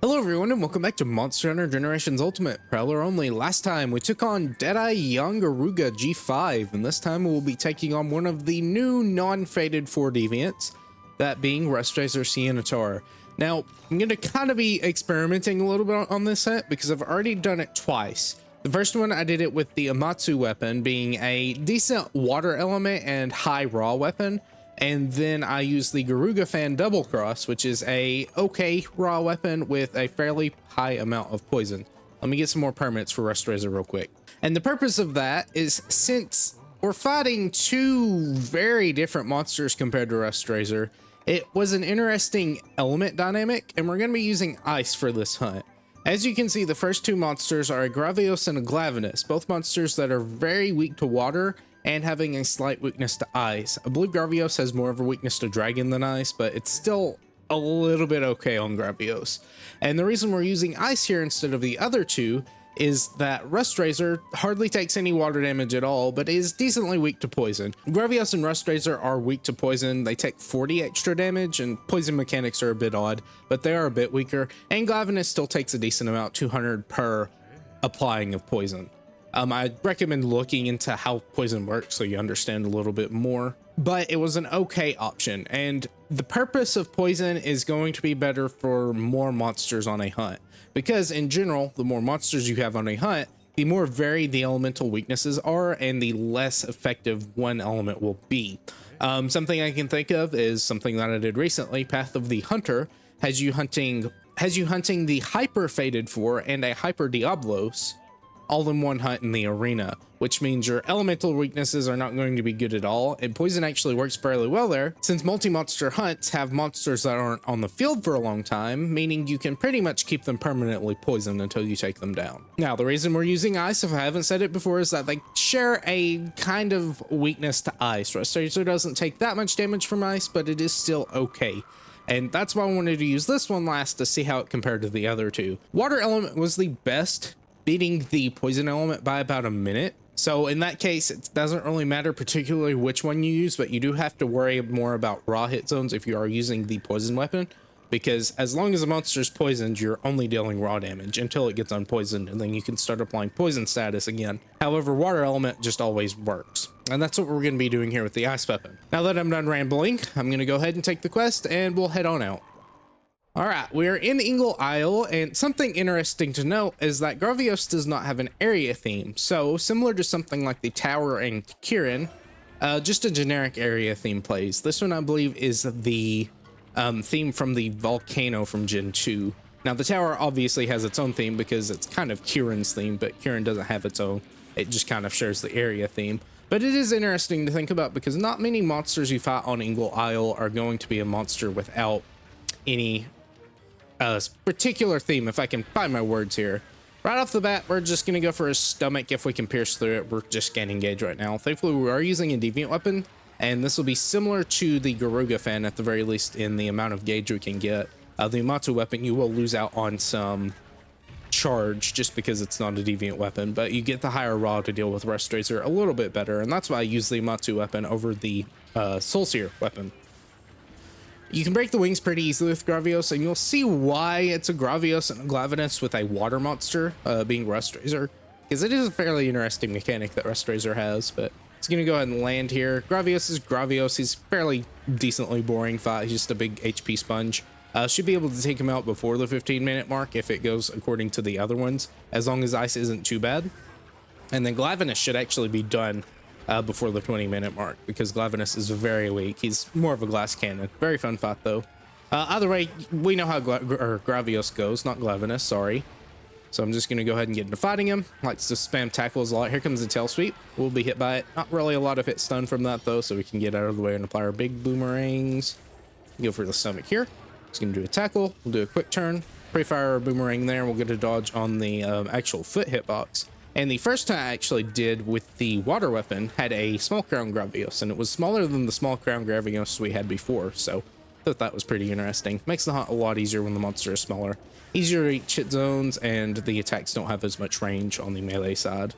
Hello everyone and welcome back to Monster Hunter Generations Ultimate, Prowler only. Last time we took on Deadeye Young Aruga G5, and this time we'll be taking on one of the new non-faded 4 deviants, that being Rustrazor Ceanatar. Now, I'm going to kind of be experimenting a little bit on this set because I've already done it twice. The first one I did it with the Amatsu weapon being a decent water element and high raw weapon. And then I used the Garuga Fan Double Cross, which is a okay raw weapon with a fairly high amount of poison. Let me get some more permits for Rustrazor real quick. And the purpose of that is, since we're fighting two very different monsters compared to Rustrazor, it was an interesting element dynamic, and we're going to be using ice for this hunt. As you can see, the first two monsters are a Gravios and a Glavenus, both monsters that are very weak to water and having a slight weakness to ice. I believe Gravios has more of a weakness to dragon than ice, but it's still a little bit okay on Gravios. And the reason we're using ice here instead of the other two is that Rustrazor hardly takes any water damage at all, but is decently weak to poison. Gravios and Rustrazor are weak to poison. They take 40 extra damage, and poison mechanics are a bit odd, but they are a bit weaker. And Glavenus still takes a decent amount, 200 per applying of poison. I recommend looking into how poison works so you understand a little bit more, but it was an okay option. And the purpose of poison is going to be better for more monsters on a hunt, because in general, the more monsters you have on a hunt, the more varied the elemental weaknesses are and the less effective one element will be. Something I can think of is something that I did recently. Path of the Hunter has you hunting the Hyper Faded 4 and a Hyper Diablos all in one hunt in the arena, which means your elemental weaknesses are not going to be good at all, and poison actually works fairly well there, since multi-monster hunts have monsters that aren't on the field for a long time, meaning you can pretty much keep them permanently poisoned until you take them down. Now, the reason we're using ice, if I haven't said it before, is that they share a kind of weakness to ice. Rustrazor doesn't take that much damage from ice, but it is still okay. And that's why I wanted to use this one last to see how it compared to the other two. Water element was the best, beating the poison element by about a minute. So in that case, it doesn't really matter particularly which one you use, but you do have to worry more about raw hit zones if you are using the poison weapon, because as long as a monster is poisoned, you're only dealing raw damage until it gets unpoisoned, and then you can start applying poison status again. However, water element just always works, and that's what we're going to be doing here with the ice weapon. Now that I'm done rambling, I'm going to go ahead and take the quest, and we'll head on out. Alright, we're in Ingle Isle, and something interesting to note is that Gravios does not have an area theme. So, similar to something like the Tower and Kirin, just a generic area theme plays. This one, I believe, is the theme from the Volcano from Gen 2. Now, the Tower obviously has its own theme because it's kind of Kirin's theme, but Kirin doesn't have its own. It just kind of shares the area theme. But it is interesting to think about because not many monsters you fight on Ingle Isle are going to be a monster without any particular theme, if I can find my words here. Right off the bat, we're just going to go for his stomach if we can pierce through it. We're just getting engaged right now. Thankfully, we are using a deviant weapon, and this will be similar to the Garuga Fan at the very least in the amount of gauge we can get. The Amatsu weapon, you will lose out on some charge just because it's not a deviant weapon, but you get the higher raw to deal with Rustrazor a little bit better, and that's why I use the Amatsu weapon over the Soulseer weapon. You can break the wings pretty easily with Gravios, and you'll see why it's a Gravios and a Glavenus with a water monster being Rustrazor, because it is a fairly interesting mechanic that Rustrazor has. But it's going to go ahead and land here. Gravios is Gravios. He's fairly decently boring fight. He's just a big HP sponge. Should be able to take him out before the 15-minute mark if it goes according to the other ones, as long as ice isn't too bad. And then Glavenus should actually be done before the 20-minute mark, because Glavenus is very weak. He's more of a glass cannon. Very fun fight though. Either way, we know how Gravios goes, not Glavenus, sorry. So I'm just going to go ahead and get into fighting him. Likes to spam tackles a lot. Here comes the tail sweep. We'll be hit by it. Not really a lot of hit stun from that though, so we can get out of the way and apply our big boomerangs. Go for the stomach here. Just going to do a tackle. We'll do a quick turn. Pre-fire our boomerang there. We'll get a dodge on the actual foot hitbox. And the first time I actually did with the water weapon had a small crown Gravios, and it was smaller than the small crown Gravios we had before, so I thought that was pretty interesting. Makes the hunt a lot easier when the monster is smaller. Easier to reach hit zones, and the attacks don't have as much range on the melee side.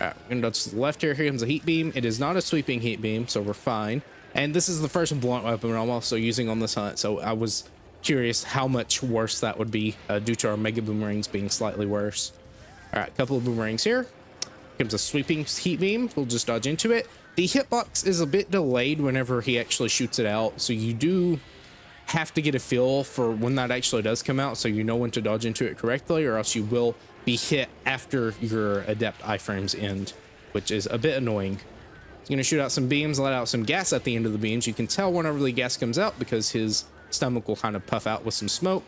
Alright, we're gonna dodge to the left here. Here comes a heat beam. It is not a sweeping heat beam, so we're fine. And this is the first blunt weapon I'm also using on this hunt, so I was curious how much worse that would be due to our Mega Boomerangs being slightly worse. All right, a couple of boomerangs here. Comes a sweeping heat beam. We'll just dodge into it. The hitbox is a bit delayed whenever he actually shoots it out, so you do have to get a feel for when that actually does come out, so you know when to dodge into it correctly, or else you will be hit after your adept iframes end, which is a bit annoying. He's going to shoot out some beams, let out some gas at the end of the beams. You can tell whenever the gas comes out because his stomach will kind of puff out with some smoke.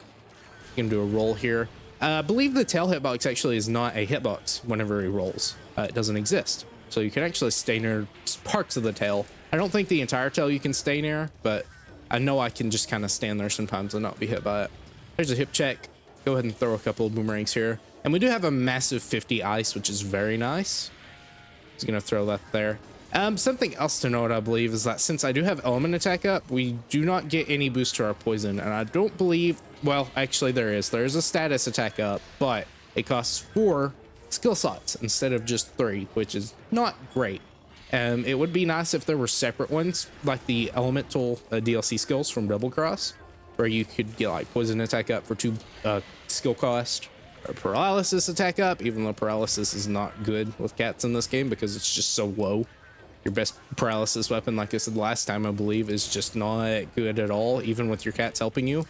Going to do a roll here. I believe the tail hitbox actually is not a hitbox whenever he rolls. It doesn't exist. So you can actually stay near parts of the tail. I don't think the entire tail you can stay near, but I know I can just kind of stand there sometimes and not be hit by it. There's a hip check. Go ahead and throw a couple of boomerangs here. And we do have a massive 50 ice, which is very nice. He's going to throw that there. Something else to note, I believe, is that since I do have element attack up, we do not get any boost to our poison. And I don't believe, well, actually there is a status attack up, but it costs 4 skill slots instead of just 3, which is not great. It would be nice if there were separate ones, like the elemental DLC skills from Double Cross, where you could get like poison attack up for 2 skill cost, or paralysis attack up, even though paralysis is not good with cats in this game because it's just so low. Your best paralysis weapon, like I said last time, I believe, is just not good at all, even with your cats helping you.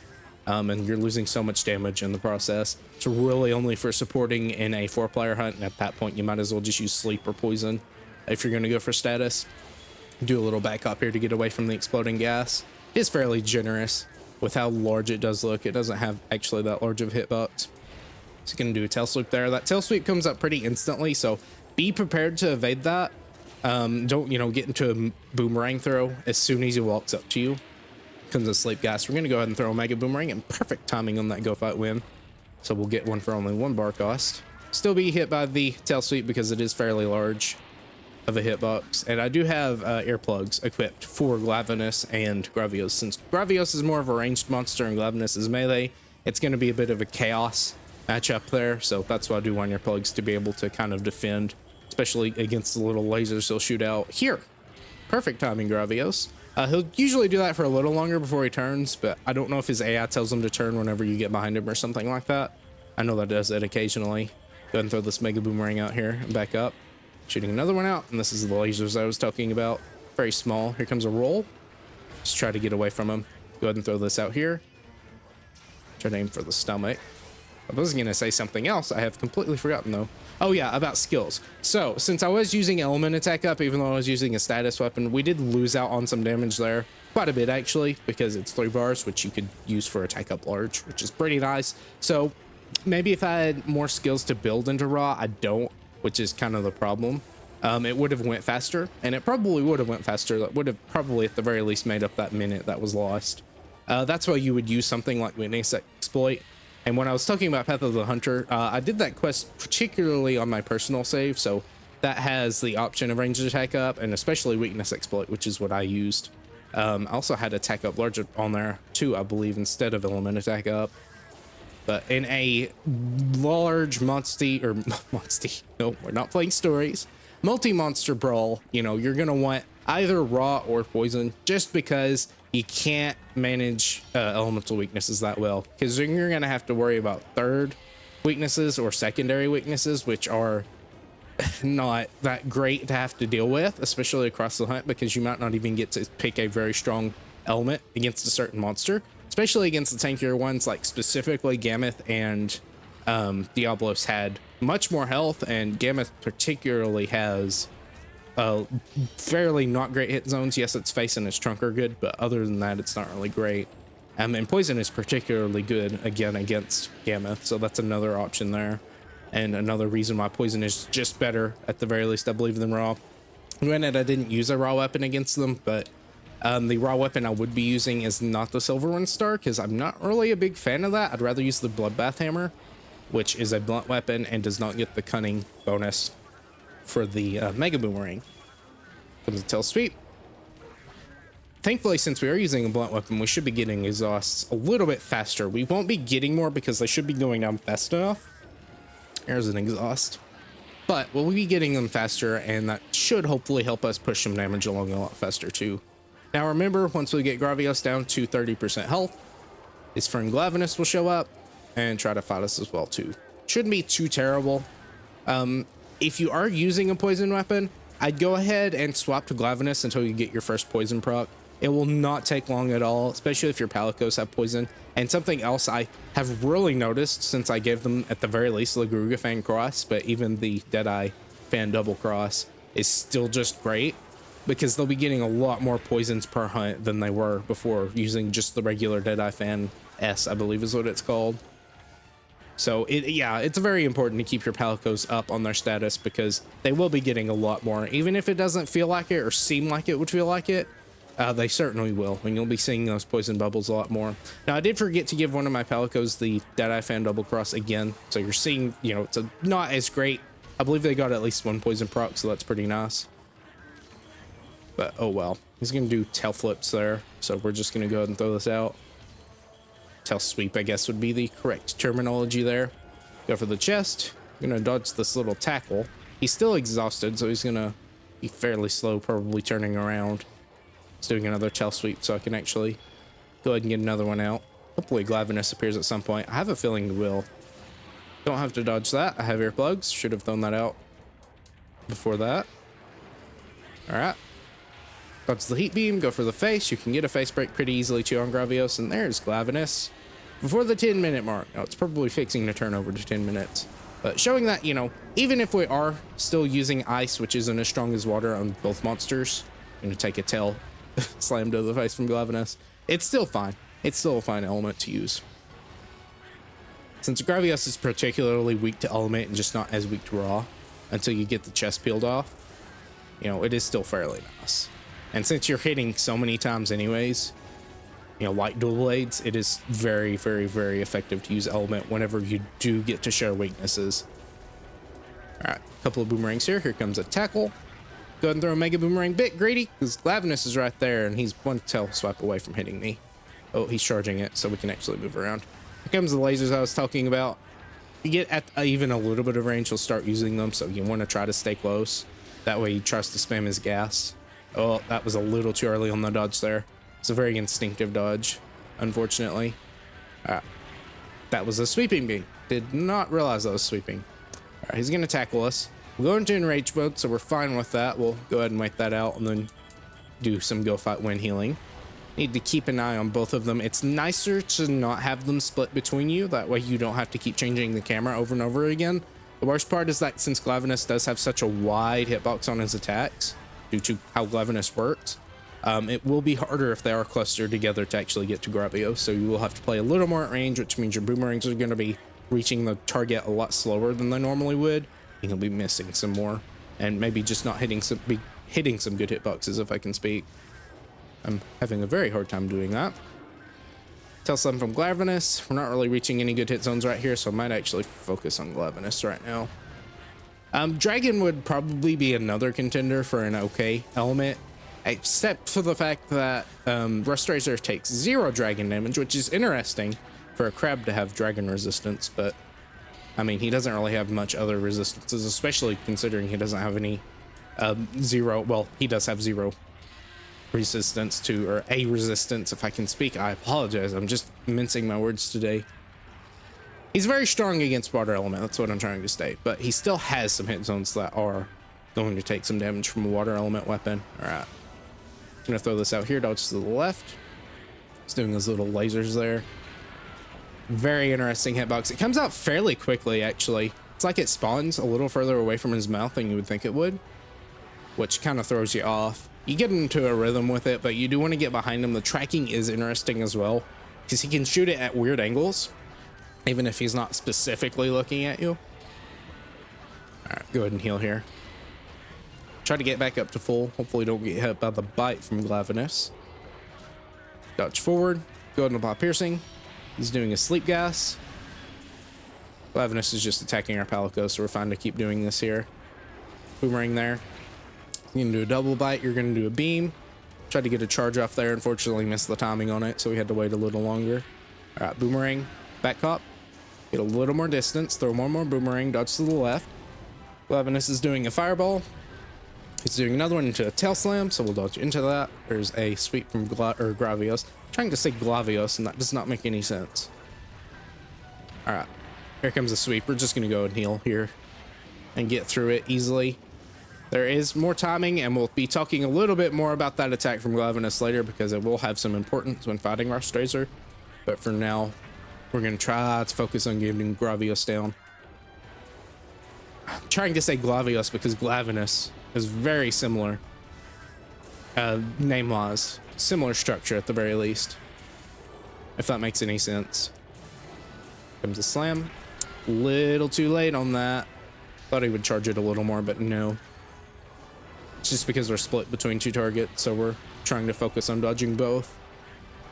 And you're losing so much damage in the process. It's really only for supporting in a 4-player hunt, and at that point you might as well just use sleep or poison if you're going to go for status. Do a little back up here to get away from the exploding gas. It is fairly generous with how large it does look. It doesn't have actually that large of a hitbox. So going to do a tail sweep there. That tail sweep comes up pretty instantly, so be prepared to evade that. Don't, get into a boomerang throw as soon as he walks up to you. Comes a sleep gas. We're going to go ahead and throw a mega boomerang, and perfect timing on that go fight win. So we'll get one for only 1 bar cost. Still be hit by the tail sweep because it is fairly large of a hitbox. And I do have earplugs equipped for Glavenus and Gravios. Since Gravios is more of a ranged monster and Glavenus is melee, it's going to be a bit of a chaos matchup there. So that's why I do want earplugs, to be able to kind of defend, especially against the little lasers he'll shoot out. Here, perfect timing, Gravios. He'll usually do that for a little longer before he turns, but I don't know if his AI tells him to turn whenever you get behind him or something like that. I know that does it occasionally. Go ahead and throw this mega boomerang out here and back up. Shooting another one out, and this is the lasers I was talking about. Very small. Here comes a roll. Just try to get away from him. Go ahead and throw this out here. Try to aim for the stomach. I was going to say something else. I have completely forgotten, though. Oh, yeah, about skills. So, since I was using element attack up, even though I was using a status weapon, we did lose out on some damage there. Quite a bit, actually, because it's 3 bars, which you could use for attack up large, which is pretty nice. So, maybe if I had more skills to build into Raw, I don't, which is kind of the problem. It would have went faster, and it probably would have went faster. That would have probably, at the very least, made up that minute that was lost. That's why you would use something like Witness Exploit. And when I was talking about Path of the Hunter, I did that quest particularly on my personal save, so that has the option of ranged attack up and especially weakness exploit, which is what I used. I also had attack up large on there too, I believe, instead of element attack up. But in a large no, we're not playing stories, multi-monster brawl, you're gonna want either raw or poison, just because you can't manage elemental weaknesses that well, because then you're going to have to worry about third weaknesses or secondary weaknesses, which are not that great to have to deal with, especially across the hunt, because you might not even get to pick a very strong element against a certain monster, especially against the tankier ones, like specifically Gameth and Diablos had much more health, and Gameth particularly has fairly not great hit zones. Yes, its face and its trunk are good, but other than that, it's not really great. And poison is particularly good again against Gameth, so that's another option there, and another reason why poison is just better at the very least, I believe, than raw. Granted, I didn't use a raw weapon against them, but the raw weapon I would be using is not the Silver One Star, because I'm not really a big fan of that. I'd rather use the Bloodbath Hammer, which is a blunt weapon and does not get the cunning bonus for the mega boomerang. Comes a tail sweep. Thankfully, since we are using a blunt weapon, we should be getting exhausts a little bit faster. We won't be getting more because they should be going down fast enough. There's an exhaust, but we'll be getting them faster, and that should hopefully help us push some damage along a lot faster too. Now remember, once we get Gravios down to 30% health, his friend Glavenus will show up and try to fight us as well too. Shouldn't be too terrible. If you are using a poison weapon, I'd go ahead and swap to Glavenus until you get your first poison proc. It will not take long at all, especially if your Palicos have poison. And something else I have really noticed since I gave them at the very least the Garuga Fan Cross, but even the Deadeye Fan Double Cross is still just great because they'll be getting a lot more poisons per hunt than they were before using just the regular Deadeye Fan S, I believe is what it's called. So it's very important to keep your Palicos up on their status because they will be getting a lot more. Even if it doesn't feel like it or seem like it would feel like it, they certainly will, and you'll be seeing those poison bubbles a lot more. Now, I did forget to give one of my Palicos the Deadeye Fan Double Cross again, so you're seeing, it's not as great. I believe they got at least one poison proc, so that's pretty nice. But, oh well. He's going to do tail flips there, so we're just going to go ahead and throw this out. Tail sweep, I guess, would be the correct terminology there. Go for the chest. Going to dodge this little tackle. He's still exhausted, so he's going to be fairly slow, probably turning around. He's doing another tail sweep, so I can actually go ahead and get another one out. Hopefully Glavenus appears at some point. I have a feeling he will. Don't have to dodge that. I have earplugs. Should have thrown that out before that. Alright. Dodge the heat beam. Go for the face. You can get a face break pretty easily too on Gravios. And there's Glavenus before the 10-minute mark. Now, it's probably fixing to turn over to 10 minutes. But showing that, even if we are still using ice, which isn't as strong as water on both monsters, I'm going to take a tail slam to the face from Glavenus. It's still fine. It's still a fine element to use. Since Gravios is particularly weak to element and just not as weak to raw until you get the chest peeled off, it is still fairly nice. And since you're hitting so many times anyways, like dual blades, it is very, very, very effective to use element whenever you do get to share weaknesses. All right, a couple of boomerangs here. Here comes a tackle. Go ahead and throw a mega boomerang. Bit greedy because Glavenus is right there and he's one tail swipe away from hitting me. Oh, he's charging it, so we can actually move around. Here comes the lasers I was talking about. You get at even a little bit of range, you'll start using them, so you want to try to stay close. That way he tries to spam his gas. Oh, that was a little too early on the dodge there. It's a very instinctive dodge, unfortunately. That was a sweeping beam. Did not realize that was sweeping. All right, he's going to tackle us. We're going to enrage mode, so we're fine with that. We'll go ahead and wait that out and then do some go fight wind healing. Need to keep an eye on both of them. It's nicer to not have them split between you. That way you don't have to keep changing the camera over and over again. The worst part is that since Glavenus does have such a wide hitbox on his attacks, due to how Glavenus works, it will be harder if they are clustered together to actually get to Gravios. So you will have to play a little more at range, which means your boomerangs are going to be reaching the target a lot slower than they normally would. And you'll be missing some more, and maybe just not hitting some good hitboxes, if I can speak. I'm having a very hard time doing that. Tail slam from Glavenus. We're not really reaching any good hit zones right here, so I might actually focus on Glavenus right now. Dragon would probably be another contender for an okay element, except for the fact that Rustrazor takes 0 dragon damage, which is interesting for a crab to have dragon resistance, but I mean, he doesn't really have much other resistances, especially considering he doesn't have any he does have 0 resistance to, or a resistance, if I can speak. I apologize, I'm just mincing my words today. He's very strong against water element, that's what I'm trying to state, but he still has some hit zones that are going to take some damage from a water element weapon. All right, I'm gonna throw this out here, dodge to the left. He's doing those little lasers there. Very interesting hitbox. It comes out fairly quickly, actually. It's like it spawns a little further away from his mouth than you would think it would, which kind of throws you off. You get into a rhythm with it, but you do want to get behind him. The tracking is interesting as well, because he can shoot it at weird angles, even if he's not specifically looking at you. All right, go ahead and heal here. Try to get back up to full. Hopefully don't get hit by the bite from Glavenus. Dodge forward. Go ahead and apply piercing. He's doing a sleep gas. Glavenus is just attacking our Palicos, so we're fine to keep doing this here. Boomerang there. You're gonna do a double bite. You're gonna do a beam. Tried to get a charge off there. Unfortunately, missed the timing on it, so we had to wait a little longer. All right, boomerang, back hop. Get a little more distance. Throw more boomerang. Dodge to the left. Glavenus is doing a fireball. He's doing another one into a tail slam, so we'll dodge into that. There's a sweep from Gravios. I'm trying to say Glavios, and that does not make any sense. All right, here comes the sweep. We're just gonna go and heal here and get through it easily. There is more timing, and we'll be talking a little bit more about that attack from Glavenus later because it will have some importance when fighting Rustrazor. But for now, we're gonna try to focus on getting Gravios down. I'm trying to say Glavios because Glavenus is very similar, name-wise, similar structure at the very least, if that makes any sense. Comes a slam. Little too late on that. Thought he would charge it a little more, but no. It's just because we're split between two targets, so we're trying to focus on dodging both.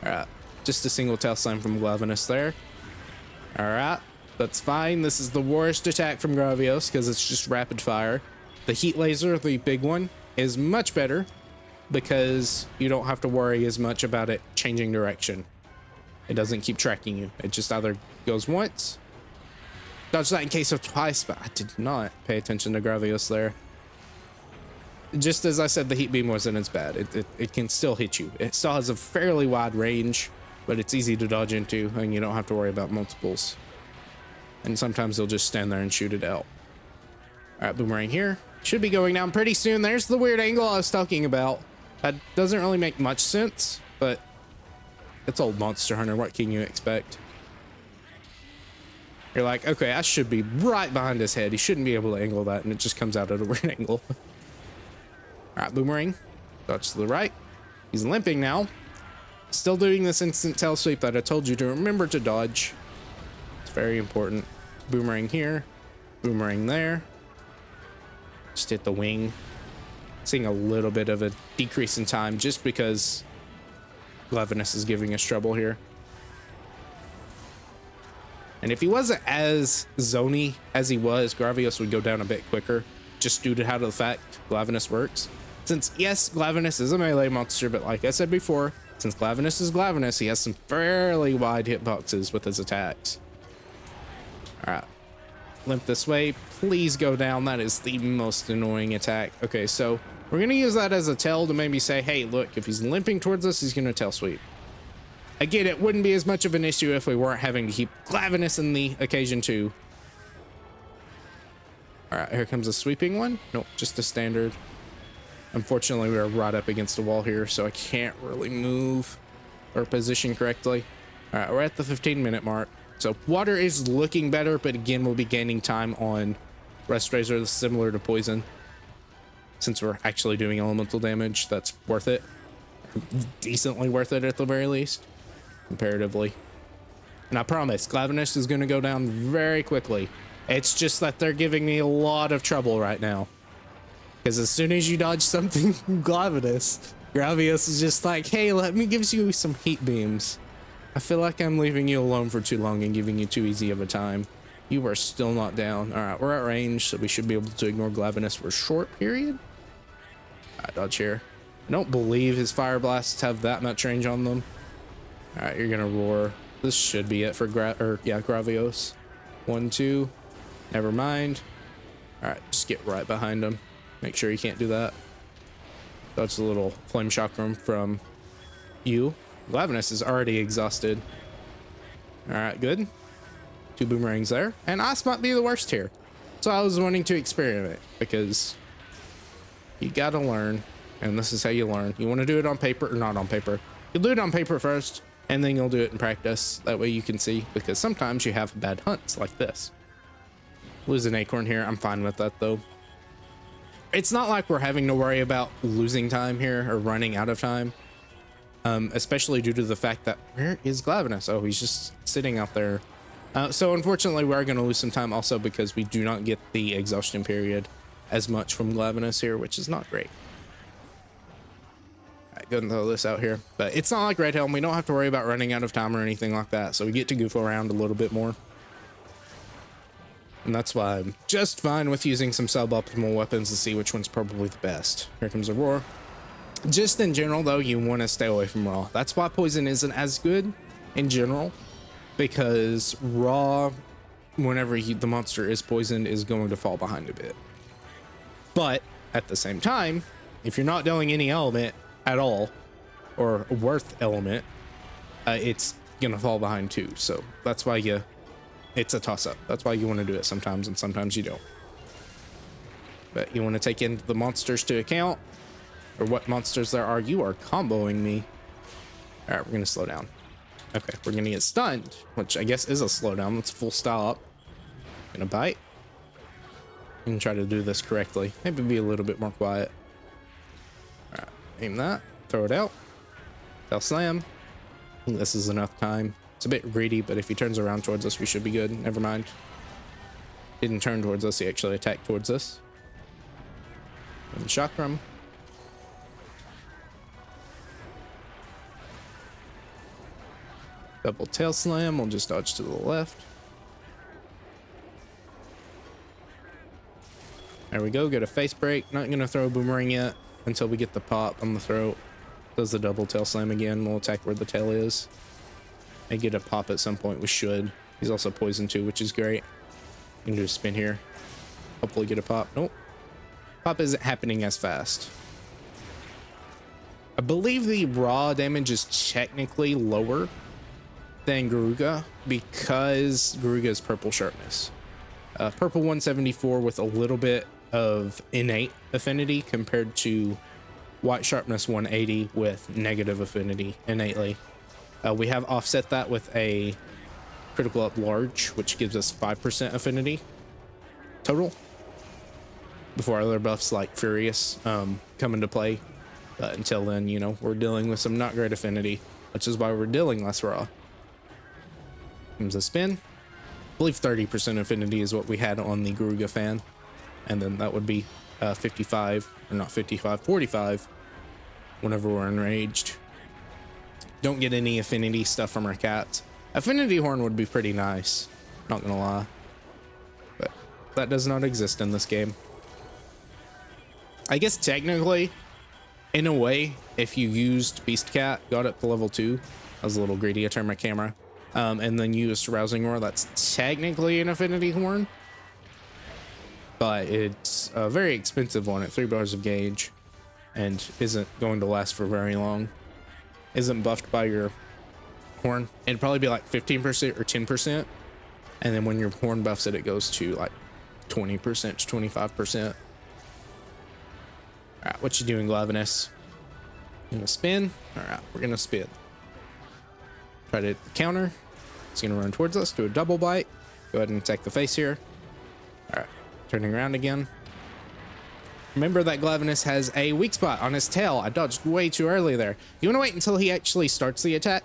All right, just a single tail slam from Glavenus there. All right, that's fine. This is the worst attack from Gravios because it's just rapid fire. The heat laser, the big one, is much better because you don't have to worry as much about it changing direction. It doesn't keep tracking you. It just either goes once. Dodge that in case of twice, but I did not pay attention to Gravios there. Just as I said, the heat beam wasn't as bad. It can still hit you. It still has a fairly wide range, but it's easy to dodge into, and you don't have to worry about multiples. And sometimes they'll just stand there and shoot it out. All right, boomerang here. Should be going down pretty soon. There's the weird angle I was talking about. That doesn't really make much sense, but it's old Monster Hunter. What can you expect? You're like, okay, I should be right behind his head. He shouldn't be able to angle that, and it just comes out at a weird angle. All right, boomerang. Dodge to the right. He's limping now. Still doing this instant tail sweep that I told you to remember to dodge. It's very important. Boomerang here. Boomerang there. Just hit the wing. Seeing a little bit of a decrease in time just because Glavenus is giving us trouble here. And if he wasn't as zony as he was, Gravios would go down a bit quicker just due to how the fact Glavenus works. Since, yes, Glavenus is a melee monster, but like I said before, since Glavenus is Glavenus, he has some fairly wide hitboxes with his attacks. All right. Limp this way. Please go down. That is the most annoying attack. Okay, so we're going to use that as a tell to maybe say, hey, look, if he's limping towards us, he's going to tail sweep. Again, it wouldn't be as much of an issue if we weren't having to keep Glavenus in the occasion too. All right, here comes a sweeping one. Nope, just a standard. Unfortunately, we are right up against the wall here, so I can't really move or position correctly. All right, we're at the 15-minute mark. So water is looking better, but again, we'll be gaining time on Rustrazor, similar to poison. Since we're actually doing elemental damage, that's worth it. Decently worth it at the very least, comparatively. And I promise, Glavenus is going to go down very quickly. It's just that they're giving me a lot of trouble right now. Because as soon as you dodge something from Gravios is just like, hey, let me give you some heat beams. I feel like I'm leaving you alone for too long and giving you too easy of a time. You are still not down. All right, we're at range, so we should be able to ignore Glavenus for a short period. All right, dodge here. I don't believe his fire blasts have that much range on them. All right, you're gonna roar. This should be it for Gravios. 1, 2. Never mind. All right, just get right behind him. Make sure you can't do that. That's a little flame chakram from you. Glavenus is already exhausted. All right, good. 2 boomerangs there. And Ice might be the worst here. So I was wanting to experiment because you gotta learn. And this is how you learn. You want to do it on paper or not on paper. You'll do it on paper first, and then you'll do it in practice. That way you can see, because sometimes you have bad hunts like this. Lose an acorn here. I'm fine with that though. It's not like we're having to worry about losing time here or running out of time. Especially due to the fact that where is Glavenus? Oh, he's just sitting out there. So unfortunately, we are going to lose some time also because we do not get the exhaustion period as much from Glavenus here, which is not great. All right, go and throw this out here. But it's not like Red Helm. We don't have to worry about running out of time or anything like that. So we get to goof around a little bit more. And that's why I'm just fine with using some suboptimal weapons to see which one's probably the best. Here comes a roar. Just in general, though, you want to stay away from raw. That's why poison isn't as good in general, because raw, whenever the monster is poisoned, is going to fall behind a bit. But at the same time, if you're not dealing any element at all, or worth element, it's gonna fall behind too. So that's why it's a toss-up. That's why you want to do it sometimes, and sometimes you don't. But you want to take in the monsters to account, or what monsters there are. You are comboing me. All right, we're gonna slow down. Okay, we're gonna get stunned, which I guess is a slowdown. Let's full stop. Gonna bite. And try to do this correctly. Maybe be a little bit more quiet. All right, aim that. Throw it out. Tail slam. I think this is enough time. It's a bit greedy, but if he turns around towards us, we should be good. Never mind. Didn't turn towards us. He actually attacked towards us. And chakram. Double tail slam. We'll just dodge to the left. There we go. Get a face break. Not going to throw a boomerang yet until we get the pop on the throat. Does the double tail slam again. We'll attack where the tail is. And get a pop at some point. We should. He's also poisoned too, which is great. We can do a spin here. Hopefully get a pop. Nope. Pop isn't happening as fast. I believe the raw damage is technically lower than Garuga because Garuga is purple sharpness. Purple 174 with a little bit of innate affinity compared to white sharpness 180 with negative affinity innately. We have offset that with a critical up large, which gives us 5% affinity total before other buffs like Furious come into play. But until then, you know, we're dealing with some not great affinity, which is why we're dealing less raw. Comes a spin. I believe 30% affinity is what we had on the Garuga fan. And then that would be 55, or not 55, 45 whenever we're enraged. Don't get any affinity stuff from our cats. Affinity horn would be pretty nice, not gonna lie. But that does not exist in this game. I guess technically, in a way, if you used Beast Cat, got it to level 2, I was a little greedy, I turned my camera, and then used Rousing Roar, that's technically an affinity horn. But it's a very expensive one at 3 bars of gauge and isn't going to last for very long. Isn't buffed by your horn. It'd probably be like 15% or 10. And then when your horn buffs it, it goes to like 20% to 25%. All right, what you doing, Glavenus? You gonna spin? All right, we're gonna spin. Try to hit the counter. It's gonna run towards us, do a double bite. Go ahead and attack the face here. All right, turning around again. Remember that Glavenus has a weak spot on his tail. I dodged way too early there. You want to wait until he actually starts the attack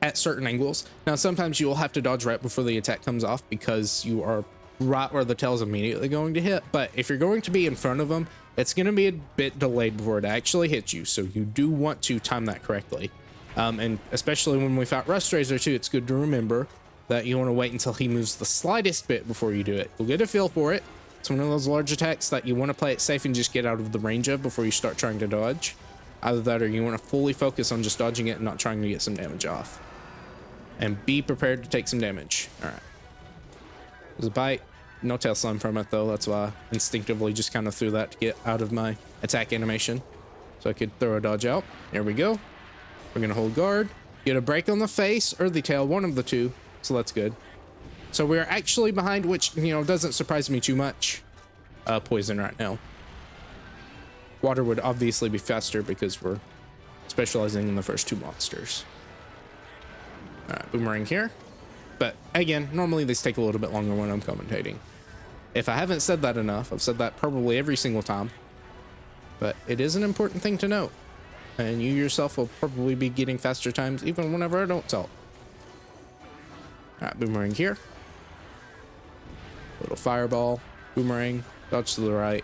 at certain angles. Now, sometimes you will have to dodge right before the attack comes off because you are right where the tail is immediately going to hit. But if you're going to be in front of him, it's going to be a bit delayed before it actually hits you. So you do want to time that correctly. And especially when we fought Rustrazor too, it's good to remember that you want to wait until he moves the slightest bit before you do it. You'll get a feel for it. It's one of those large attacks that you want to play it safe and just get out of the range of before you start trying to dodge. Either that or you want to fully focus on just dodging it and not trying to get some damage off. And be prepared to take some damage. All right. There's a bite. No tail slam from it though. That's why I instinctively just kind of threw that to get out of my attack animation. So I could throw a dodge out. There we go. We're going to hold guard. Get a break on the face or the tail. One of the two. So that's good. So we're actually behind, which, you know, doesn't surprise me too much. Poison right now. Water would obviously be faster because we're specializing in the first 2 monsters. All right, boomerang here. But again, normally these take a little bit longer when I'm commentating. If I haven't said that enough, I've said that probably every single time. But it is an important thing to note. And you yourself will probably be getting faster times even whenever I don't talk. All right, boomerang here. Little fireball, boomerang, dodge to the right.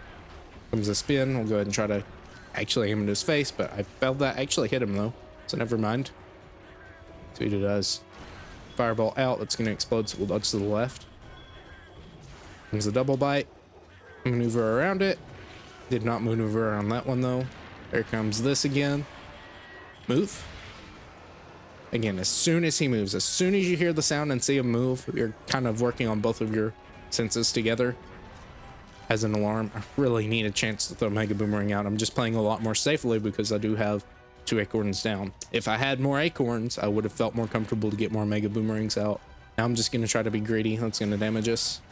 Comes a spin. We'll go ahead and try to actually aim into his face, but I failed that. Actually hit him though, so never mind. See what it does. Fireball out. That's going to explode, so we'll dodge to the left. Comes a double bite. Maneuver around it. Did not maneuver around that one though. There comes this again. Move. Again, as soon as he moves, as soon as you hear the sound and see him move, you're kind of working on both of your senses together. as an alarm. I really need a chance to throw Mega Boomerang out. I'm just playing a lot more safely because I do have 2 acorns down. If I had more acorns, I would have felt more comfortable to get more Mega Boomerangs out. Now I'm just going to try to be greedy. That's going to damage us.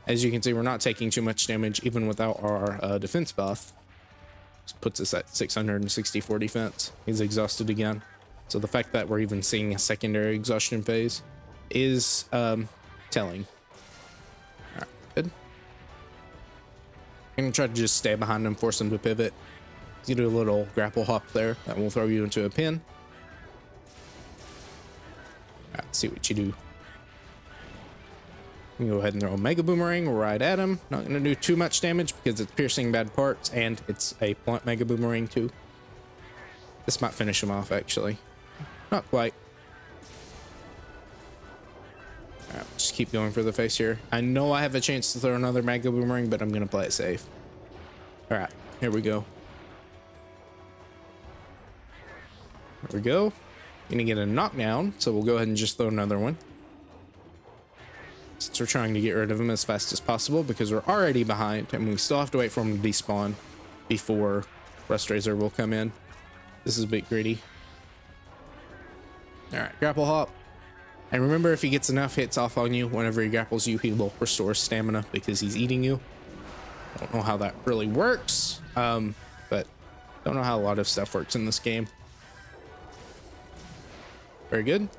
As you can see, we're not taking too much damage even without our defense buff. This puts us at 664 defense. He's exhausted again. So the fact that we're even seeing a secondary exhaustion phase is telling. All right, good. I'm going to try to just stay behind him, force him to pivot. You do a little grapple hop there. That will throw you into a pin. All right, let's see what you do. You can go ahead and throw a Mega Boomerang right at him. Not going to do too much damage because it's piercing bad parts and it's a blunt Mega Boomerang too. This might finish him off actually. Not quite. All right, just keep going for the face here. I know I have a chance to throw another Mega Boomerang, but I'm going to play it safe. All right, here we go. There we go. Gonna get a knockdown, so we'll go ahead and just throw another one. Since we're trying to get rid of him as fast as possible because we're already behind and we still have to wait for him to despawn before Rustrazor will come in. This is a bit greedy. Alright, grapple hop. And remember, if he gets enough hits off on you, whenever he grapples you, he will restore stamina because he's eating you. I don't know how that really works, but don't know how a lot of stuff works in this game. Very good.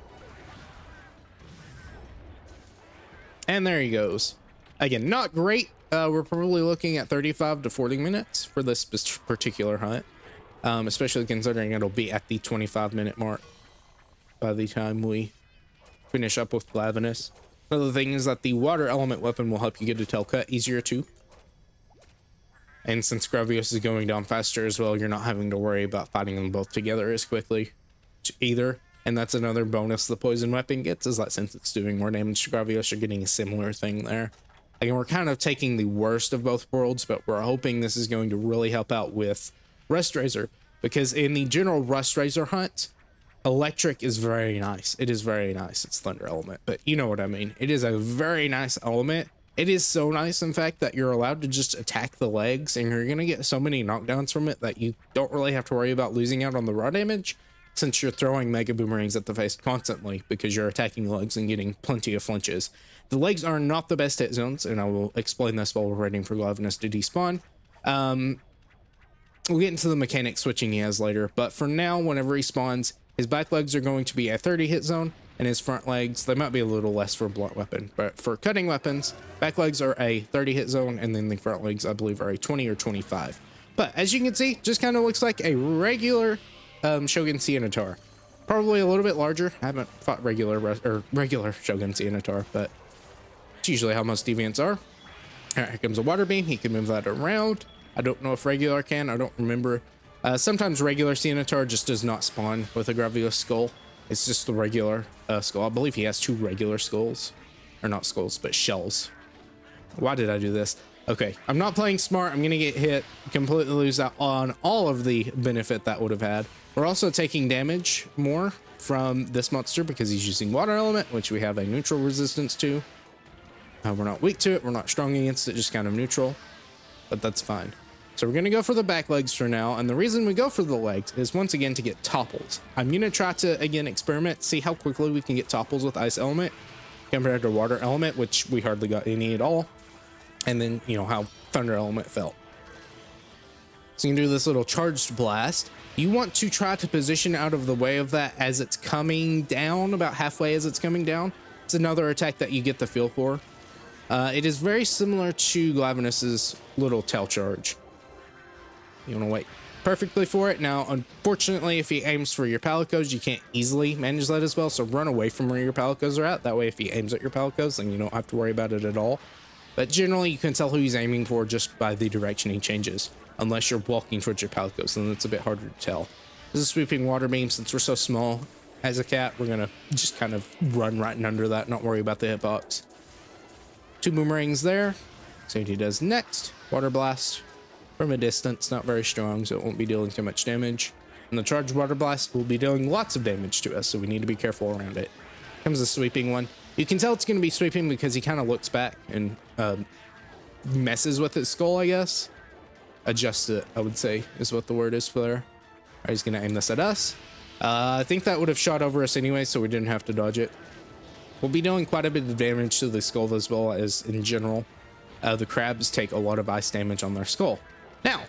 And there he goes. Again, not great. We're probably looking at 35 to 40 minutes for this particular hunt, especially considering it'll be at the 25-minute mark by the time we finish up with Glavenus. Another thing is that the water element weapon will help you get a tail cut easier too. And since Gravios is going down faster as well, you're not having to worry about fighting them both together as quickly either. And that's another bonus the poison weapon gets, is that since it's doing more damage to Gravios, you're getting a similar thing there. Again, we're kind of taking the worst of both worlds, but we're hoping this is going to really help out with Rustrazor, because in the general Rustrazor hunt, electric is very nice. It is very nice. It's thunder element, but you know what I mean. It is a very nice element. It is so nice, in fact, that you're allowed to just attack the legs, and you're going to get so many knockdowns from it that you don't really have to worry about losing out on the raw damage, since you're throwing Mega Boomerangs at the face constantly because you're attacking the legs and getting plenty of flinches. The legs are not the best hit zones, and I will explain this while we're waiting for Glavenus to despawn. We'll get into the mechanic switching he has later, but for now, whenever he spawns, his back legs are going to be a 30 hit zone, and his front legs, they might be a little less for blunt weapon, but for cutting weapons, back legs are a 30 hit zone, and then the front legs, I believe, are a 20 or 25. But as you can see, just kind of looks like a regular Shogun Ceanatar. Probably a little bit larger. I haven't fought regular Shogun Ceanatar, but it's usually how most deviants are. All right, here comes a water beam. He can move that around. I don't know if regular can. I don't remember. Sometimes regular Ceanatar just does not spawn with a Gravios skull. It's just the regular skull. I believe he has 2 regular skulls. Or not skulls, but shells. Why did I do this? Okay, I'm not playing smart. I'm going to get hit, completely lose out on all of the benefit that would have had. We're also taking damage more from this monster because he's using water element, which we have a neutral resistance to. We're not weak to it. We're not strong against it, just kind of neutral, but that's fine. So we're going to go for the back legs for now. And the reason we go for the legs is once again to get topples. I'm going to try to, again, experiment, see how quickly we can get topples with ice element compared to water element, which we hardly got any at all. And then, you know, how thunder element felt. So you can do this little charged blast. You want to try to position out of the way of that as it's coming down, about halfway as it's coming down. It's another attack that you get the feel for. It is very similar to Glavenus's little tail charge. You want to wait perfectly for it. Now, unfortunately, if he aims for your palicos, you can't easily manage that as well. So run away from where your palicos are at. That way, if he aims at your palicos, then you don't have to worry about it at all. But generally, you can tell who he's aiming for just by the direction he changes. Unless you're walking towards your palicos, then it's a bit harder to tell. This is a sweeping water beam. Since we're so small as a cat, we're going to just kind of run right under that, not worry about the hitbox. 2 boomerangs there. See what he does next. Water blast from a distance, not very strong, so it won't be dealing too much damage. And the charged water blast will be dealing lots of damage to us, so we need to be careful around it. Comes the sweeping one. You can tell it's going to be sweeping because he kind of looks back and messes with its skull, I guess. Adjust it, I would say, is what the word is for there. All right, he's gonna aim this at us. I think that would have shot over us anyway, so we didn't have to dodge it. We'll be doing quite a bit of damage to the skull as well as in general. The crabs take a lot of ice damage on their skull. Now,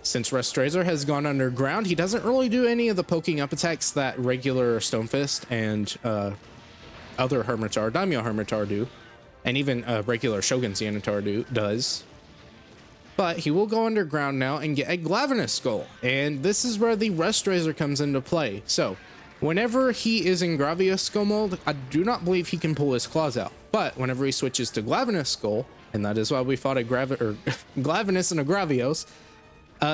since Rustrazor has gone underground, he doesn't really do any of the poking up attacks that regular Stonefist and other Hermitar, Daimyo Hermitar do, and even regular Shogun Ceanatar does. But he will go underground now and get a Glavenus skull, and this is where the Rustrazor comes into play. So, whenever he is in Gravios skull mold, I do not believe he can pull his claws out. But whenever he switches to Glavenus skull, and that is why we fought a Glavenus and a Gravios,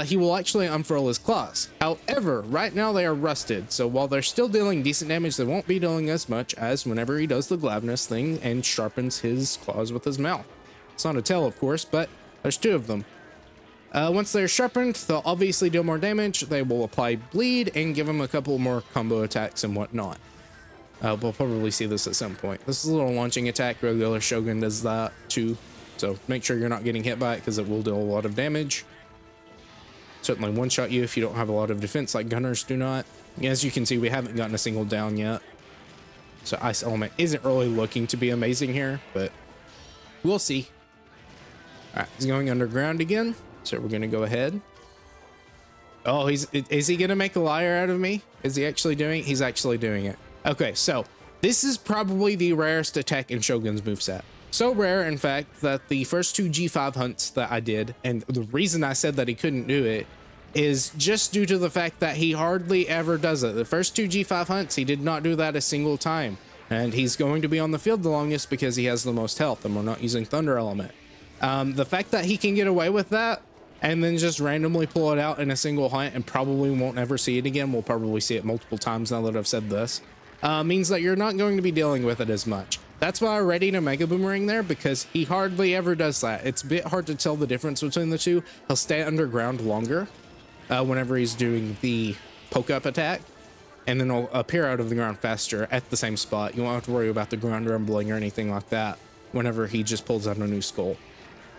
he will actually unfurl his claws. However, right now they are rusted, so while they're still dealing decent damage, they won't be dealing as much as whenever he does the Glavenus thing and sharpens his claws with his mouth. It's not a tail, of course, but there's two of them. Once they're sharpened, they'll obviously deal more damage. They will apply bleed and give him a couple more combo attacks and whatnot. We'll probably see this at some point. This is a little launching attack. Regular Shogun does that too. So make sure you're not getting hit by it because it will deal a lot of damage. Certainly one-shot you if you don't have a lot of defense like gunners do not. As you can see, we haven't gotten a single down yet. So Ice Element isn't really looking to be amazing here, but we'll see. All right, he's going underground again. So we're going to go ahead. Oh, is he going to make a liar out of me? Is he actually doing it? He's actually doing it. Okay, so this is probably the rarest attack in Shogun's moveset. So rare, in fact, that the first two G5 hunts that I did, and the reason I said that he couldn't do it is just due to the fact that he hardly ever does it. The first two G5 hunts, he did not do that a single time. And he's going to be on the field the longest because he has the most health, and we're not using Thunder Element. The fact that he can get away with that and then just randomly pull it out in a single hunt and probably won't ever see it again, we'll probably see it multiple times now that I've said this, means that you're not going to be dealing with it as much. That's why I readied a Mega Boomerang there, because he hardly ever does that. It's a bit hard to tell the difference between the two. He'll stay underground longer whenever he's doing the poke up attack, and then he'll appear out of the ground faster at the same spot. You won't have to worry about the ground rumbling or anything like that whenever he just pulls out a new skull.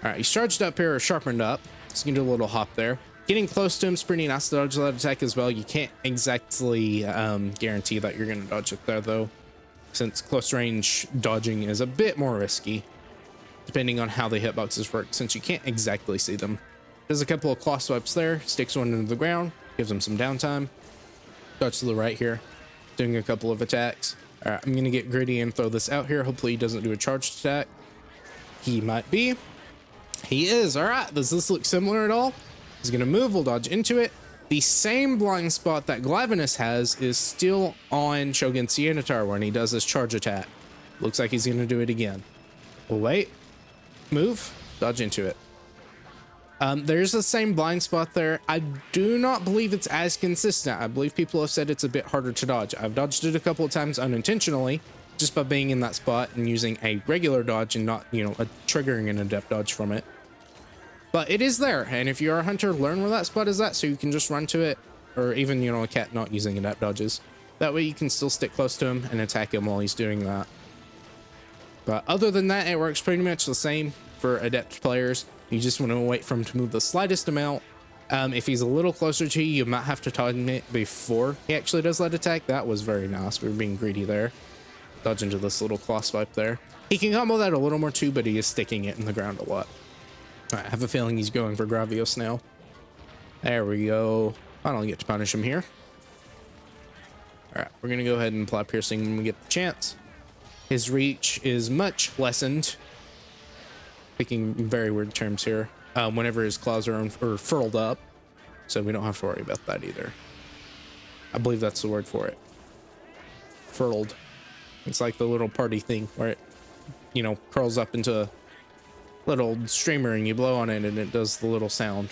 All right, he's charged up here or sharpened up. So you can do a little hop there. Getting close to him is pretty nice to dodge that attack as well. You can't exactly guarantee that you're going to dodge it there, though, since close range dodging is a bit more risky, depending on how the hitboxes work, since you can't exactly see them. There's a couple of claw swipes there. Sticks one into the ground, gives him some downtime. Dodge to the right here, doing a couple of attacks. All right, I'm going to get greedy and throw this out here. Hopefully he doesn't do a charged attack. He might be. He is. All right. Does this look similar at all? He's going to move. We'll dodge into it. The same blind spot that Glavenus has is still on Shogun Ceanatar when he does his charge attack. Looks like he's going to do it again. We'll wait. Move. Dodge into it. There's the same blind spot there. I do not believe it's as consistent. I believe people have said it's a bit harder to dodge. I've dodged it a couple of times unintentionally, just by being in that spot and using a regular dodge and not, triggering an adept dodge from it. But it is there, and if you're a hunter, learn where that spot is at so you can just run to it, or even, a cat not using adept dodges. That way you can still stick close to him and attack him while he's doing that. But other than that, it works pretty much the same for adept players. You just want to wait for him to move the slightest amount. If he's a little closer to you, you might have to time it before he actually does that attack. That was very nice. We were being greedy there. Dodge into this little claw swipe there. He can combo that a little more too, but he is sticking it in the ground a lot. All right, I have a feeling he's going for Gravios now. There we go. I don't get to punish him here. All right, we're going to go ahead and apply piercing when we get the chance. His reach is much lessened. Speaking in very weird terms here. Whenever his claws are furled up. So we don't have to worry about that either. I believe that's the word for it. Furled. It's like the little party thing where it, curls up into a little streamer and you blow on it and it does the little sound.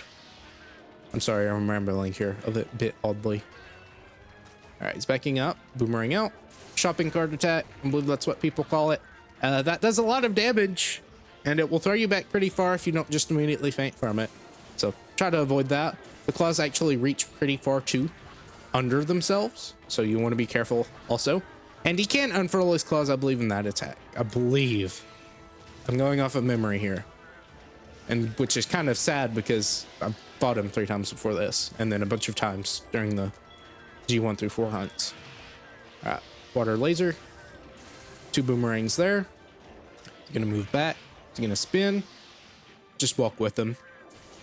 I'm sorry, I'm rambling here a bit oddly. All right, he's backing up, boomerang out, shopping cart attack. I believe that's what people call it. That does a lot of damage and it will throw you back pretty far if you don't just immediately faint from it. So try to avoid that. The claws actually reach pretty far too under themselves, so you want to be careful also. And he can unfurl his claws, I believe, in that attack. I believe. I'm going off of memory here. and which is kind of sad because I fought him 3 times before this, and then a bunch of times during the G1 through 4 hunts. All right, water laser, 2 boomerangs there. He's gonna move back. He's gonna spin. Just walk with him.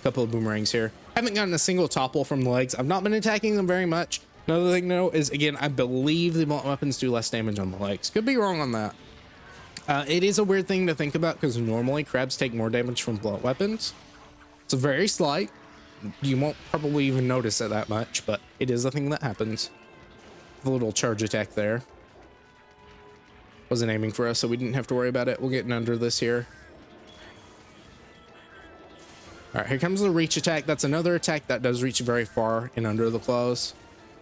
A couple of boomerangs here. Haven't gotten a single topple from the legs. I've not been attacking them very much. Another thing though is, again, I believe the blunt weapons do less damage on the legs. Could be wrong on that. It is a weird thing to think about because normally crabs take more damage from blunt weapons. It's very slight. You won't probably even notice it that much, but it is a thing that happens. A little charge attack there. Wasn't aiming for us, so we didn't have to worry about it. We'll get under this here. All right, here comes the reach attack. That's another attack that does reach very far and under the claws.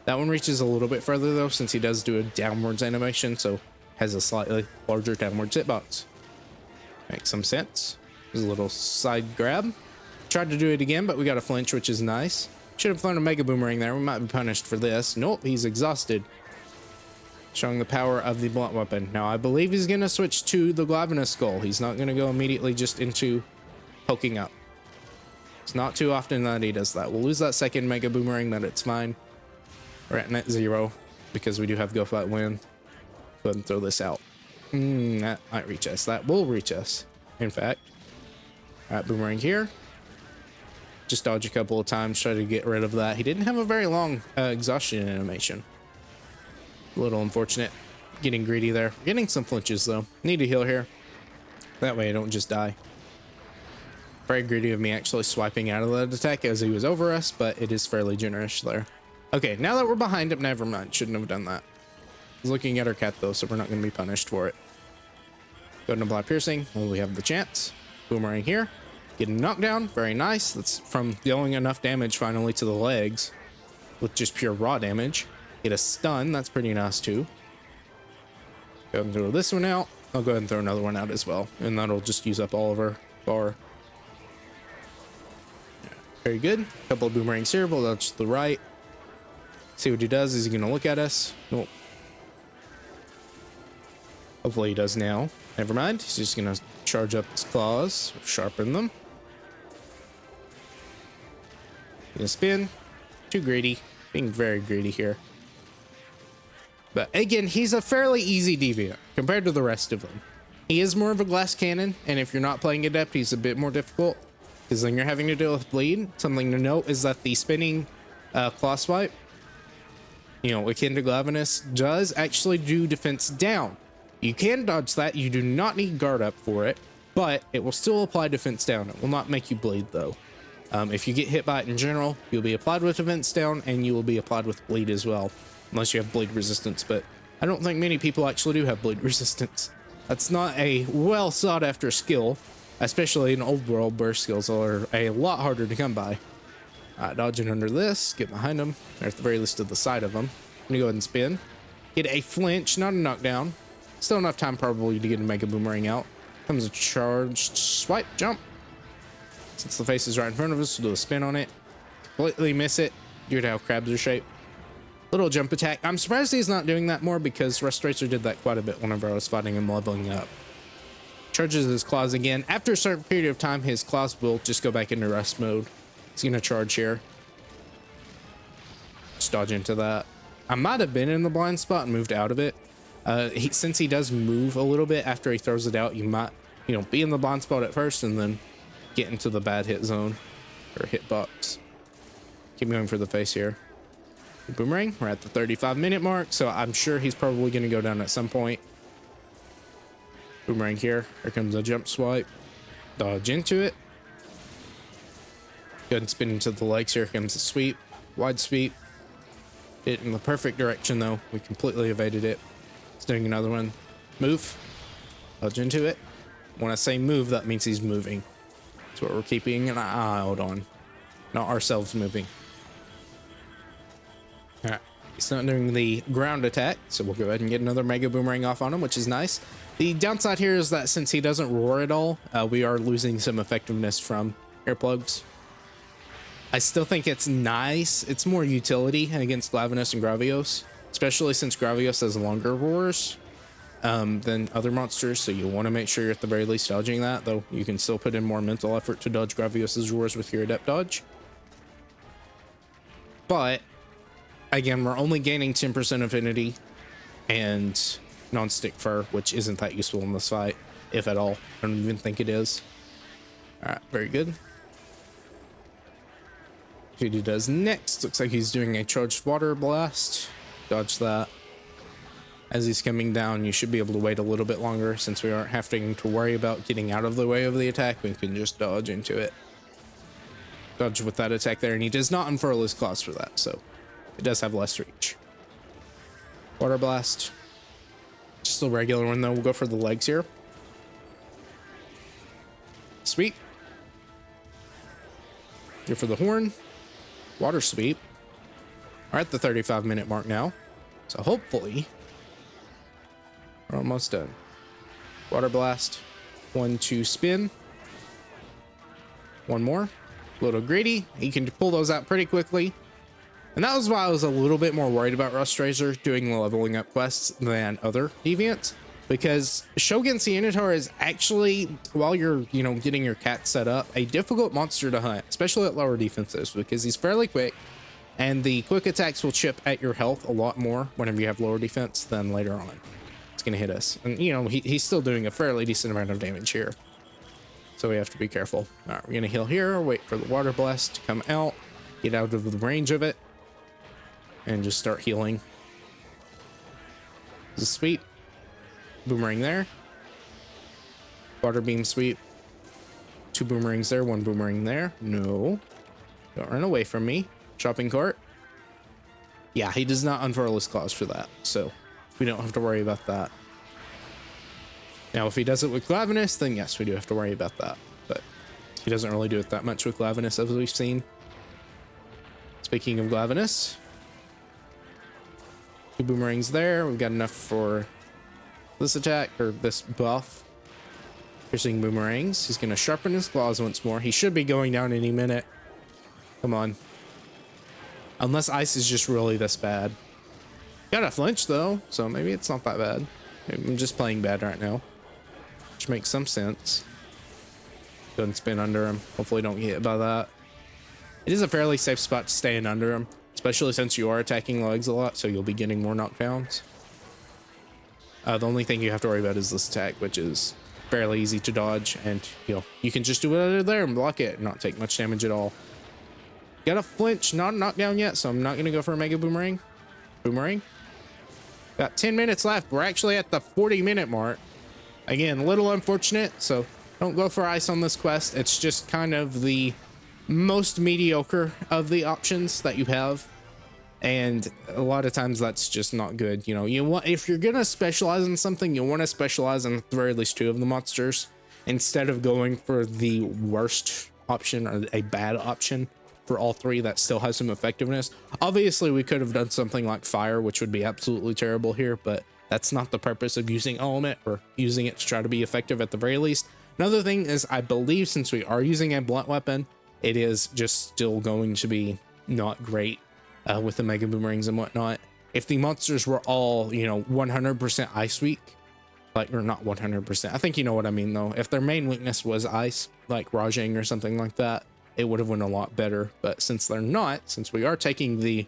That one reaches a little bit further though, since he does do a downwards animation, so has a slightly larger downwards hitbox. Makes some sense. There's a little side grab. Tried to do it again, but we got a flinch, which is nice. Should have thrown a mega boomerang there. We might be punished for this. Nope, he's exhausted. Showing the power of the blunt weapon. Now, I believe he's going to switch to the Glavenus skull. He's not going to go immediately just into poking up. It's not too often that he does that. We'll lose that second mega boomerang, but it's fine. We're at net 0 because we do have Go Fight Win. Go ahead and throw this out. That might reach us. That will reach us, in fact. All right, boomerang here. Just dodge a couple of times, try to get rid of that. He didn't have a very long exhaustion animation. A little unfortunate. Getting greedy there. Getting some flinches though. Need to heal here. That way I don't just die. Very greedy of me actually swiping out of that attack as he was over us, but it is fairly generous there. Okay, now that we're behind him, never mind. Shouldn't have done that. He's looking at our cat though, so we're not going to be punished for it. Go ahead and apply piercing. Well, we have the chance. Boomerang here. Getting knocked down. Very nice. That's from dealing enough damage finally to the legs with just pure raw damage. Get a stun. That's pretty nice too. Go ahead and throw this one out. I'll go ahead and throw another one out as well, and that'll just use up all of our bar. Yeah, very good. Couple of boomerangs here. We'll dodge to the right. See what he does. Is he going to look at us? Nope. Hopefully he does now. Never mind. He's just going to charge up his claws, sharpen them. Gonna spin. Too greedy. Being very greedy here. But again, he's a fairly easy deviant compared to the rest of them. He is more of a glass cannon, and if you're not playing adept, he's a bit more difficult because then you're having to deal with bleed. Something to note is that the spinning claw swipe, you know, akin to Glavenus, does actually do defense down. You can dodge that. You do not need guard up for it, but it will still apply defense down. It will not make you bleed though. If you get hit by it in general, you'll be applied with defense down, and you will be applied with bleed as well, unless you have bleed resistance. But I don't think many people actually do have bleed resistance. That's not a well sought after skill, especially in old world where skills are a lot harder to come by. Dodging under this, get behind him, or at the very least to the side of him. I'm gonna go ahead and spin. Get a flinch, not a knockdown. Still enough time probably to get a mega boomerang out. Comes a charged swipe, jump. Since the face is right in front of us, we'll do a spin on it. Completely miss it due to how crabs are shaped. Little jump attack. I'm surprised he's not doing that more because Rustrazor did that quite a bit whenever I was fighting him leveling up. Charges his claws again. After a certain period of time, his claws will just go back into rest mode. He's gonna charge here. Just dodge into that. I might have been in the blind spot and moved out of it. Since he does move a little bit after he throws it out, you might, you know, be in the blind spot at first and then get into the bad hit zone or hit box. Keep going for the face here. Boomerang. We're at the 35-minute mark, so I'm sure he's probably going to go down at some point. Boomerang here. Here comes a jump swipe. Dodge into it. Go ahead and spin into the legs. Here comes the sweep. Wide sweep. Hit in the perfect direction though. We completely evaded it. He's doing another one. Move. Dodge into it. When I say move, that means he's moving. That's what we're keeping an eye out on. Not ourselves moving. Alright. He's not doing the ground attack, so we'll go ahead and get another mega boomerang off on him, which is nice. The downside here is that since he doesn't roar at all, we are losing some effectiveness from earplugs. I still think it's nice. It's more utility against Glavenus and Gravios, especially since Gravios has longer roars. than other monsters, so you want to make sure you're at the very least dodging that, though you can still put in more mental effort to dodge Gravios' roars with your adept dodge. But again, we're only gaining 10% affinity and non-stick fur, which isn't that useful in this fight, if at all. I don't even think it is. All right, very good. What he does next, looks like he's doing a charged water blast. Dodge that. As he's coming down, you should be able to wait a little bit longer, since we aren't having to worry about getting out of the way of the attack. We can just dodge into it. Dodge with that attack there, and he does not unfurl his claws for that, so it does have less reach. Water blast. Just a regular one though. We'll go for the legs here. Sweep. Go for the horn. Water sweep. We're at the 35-minute mark now, so hopefully we're almost done. Water blast. 1, 2, spin. One more. A little greedy. He can pull those out pretty quickly. And that was why I was a little bit more worried about Rustrazor doing the leveling up quests than other deviants, because Shogun Ceanatar is actually, while you're, getting your cat set up, a difficult monster to hunt, especially at lower defenses, because he's fairly quick, and the quick attacks will chip at your health a lot more whenever you have lower defense than later on. It's going to hit us. And, he's still doing a fairly decent amount of damage here, so we have to be careful. All right, we're going to heal here, wait for the water blast to come out, get out of the range of it, and just start healing. This is sweep. Boomerang there. Water beam sweep. 2 boomerangs there, 1 boomerang there. No. Don't run away from me. Shopping cart. Yeah, he does not unfurl his claws for that, so we don't have to worry about that. Now, if he does it with Glavenus, then yes, we do have to worry about that. But he doesn't really do it that much with Glavenus, as we've seen. Speaking of Glavenus, 2 boomerangs there. We've got enough for this attack, or this buff. Piercing boomerangs. He's going to sharpen his claws once more. He should be going down any minute. Come on. Unless ice is just really this bad. Got a flinch though, so maybe it's not that bad. Maybe I'm just playing bad right now, which makes some sense. Doesn't spin under him. Hopefully don't get hit by that. It is a fairly safe spot to stay in under him, especially since you are attacking the legs a lot, so you'll be getting more knockdowns. The only thing you have to worry about is this attack, which is fairly easy to dodge, and you can just do it under there and block it and not take much damage at all. Got a flinch, not a knockdown yet, so I'm not gonna go for a mega boomerang. Got 10 minutes left. We're actually at the 40-minute mark. Again, a little unfortunate, so don't go for ice on this quest. It's just kind of the most mediocre of the options that you have, and a lot of times that's just not good. If you're gonna specialize in something, you want to specialize in at the very least 2 of the monsters instead of going for the worst option or a bad option for all 3 that still has some effectiveness. Obviously we could have done something like fire, which would be absolutely terrible here, but that's not the purpose of using element, or using it to try to be effective at the very least. Another thing is, I believe since we are using a blunt weapon, it is just still going to be not great with the mega boomerangs and whatnot. If the monsters were all 100% ice weak, or not 100%, I think you know what I mean though. If their main weakness was ice, like Rajang or something like that, it would have went a lot better. But since they're not, since we are taking the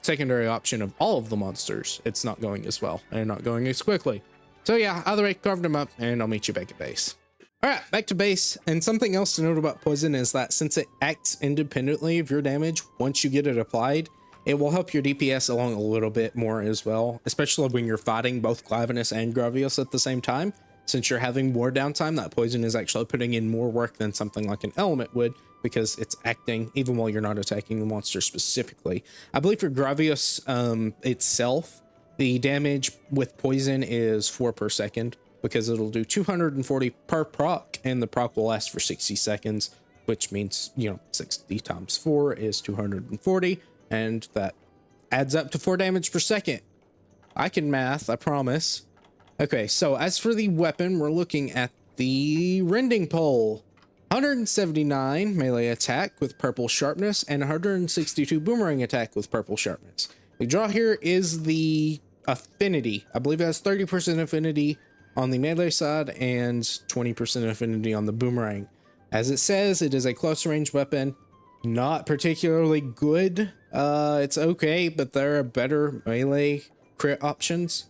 secondary option of all of the monsters, it's not going as well and not going as quickly. So yeah, either way, carved them up, and I'll meet you back at base. All right, back to base. And something else to note about poison is that since it acts independently of your damage, once you get it applied, it will help your DPS along a little bit more as well, especially when you're fighting both Glavenus and Gravios at the same time. Since you're having more downtime, that poison is actually putting in more work than something like an element would, because it's acting even while you're not attacking the monster specifically. I believe for Gravios itself, the damage with poison is 4 per second, because it'll do 240 per proc, and the proc will last for 60 seconds, which means 60 times 4 is 240, and that adds up to 4 damage per second. I can math, I promise. Okay, so as for the weapon, we're looking at the rending pole. 179 melee attack with purple sharpness, and 162 boomerang attack with purple sharpness. The draw here is the affinity. I believe it has 30% affinity on the melee side and 20% affinity on the boomerang. As it says, it is a close range weapon. Not particularly good. It's okay, but there are better melee crit options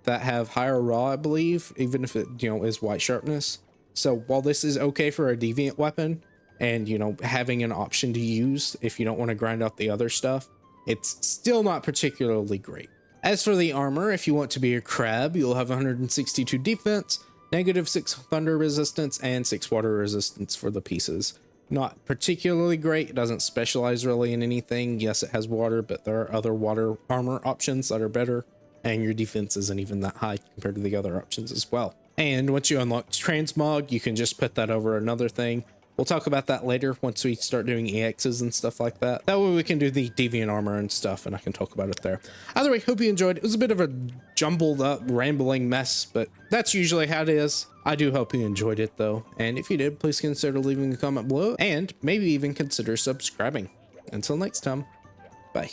that have higher raw, I believe, even if it, is white sharpness. So while this is okay for a deviant weapon and, having an option to use if you don't want to grind out the other stuff, it's still not particularly great. As for the armor, if you want to be a crab, you'll have 162 defense, -6 thunder resistance, and 6 water resistance for the pieces. Not particularly great. It doesn't specialize really in anything. Yes, it has water, but there are other water armor options that are better, and your defense isn't even that high compared to the other options as well. And once you unlock transmog, you can just put that over another thing. We'll talk about that later once we start doing EXs and stuff like that. That way we can do the deviant armor and stuff, and I can talk about it there. Either way, hope you enjoyed. It was a bit of a jumbled up, rambling mess, but that's usually how it is. I do hope you enjoyed it though. And if you did, please consider leaving a comment below and maybe even consider subscribing. Until next time, bye.